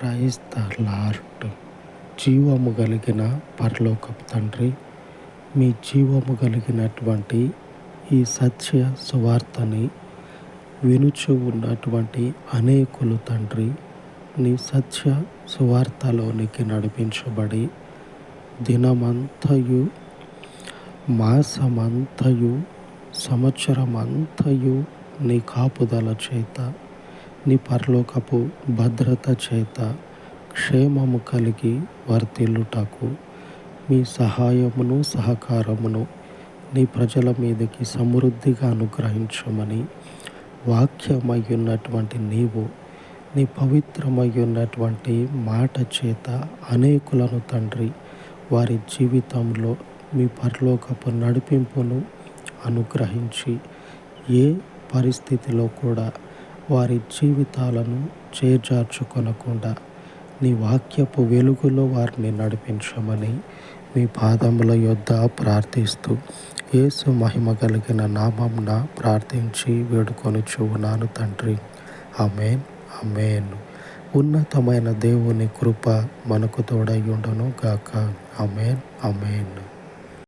Praise the lord. జీవము కలిగిన పరలోకపు తండ్రి, మీ జీవము కలిగినటువంటి ఈ సత్య సువార్తని వినుచు ఉన్నటువంటి అనేకులు తండ్రి, నీ సత్య సువార్తలోనికి నడిపించబడి దినమంతయు, మాసమంతయు, సంవత్సరమంతయు నీ కాపుదల చేత, నీ పరలోకపు భద్రత చేత క్షేమము కలిగి వర్ధిల్లుటకు మీ సహాయమును సహకారమును నీ ప్రజల మీదకి సమృద్ధిగా అనుగ్రహించమని, వాక్యమై ఉన్నటువంటి నీవు నీ పవిత్రమై ఉన్నటువంటి మాట చేత అనేకులను తండ్రి వారి జీవితంలో మీ పరలోకపు నడిపింపును అనుగ్రహించి, ఏ పరిస్థితిలో కూడా వారి జీవితాలను చేజార్చుకొనకుండా నీ వాక్యపు వెలుగులో వారిని నడిపించమని మీ పాదముల యొద్ద ప్రార్థిస్తూ యేసు మహిమ కలిగిన నామమున ప్రార్థించి వేడుకొనుచున్నాను తండ్రి. ఆమేన్, ఆమేన్. ఉన్నతమైన దేవుని కృప మనకు తోడై ఉండును గాక. ఆమేన్, ఆమేన్.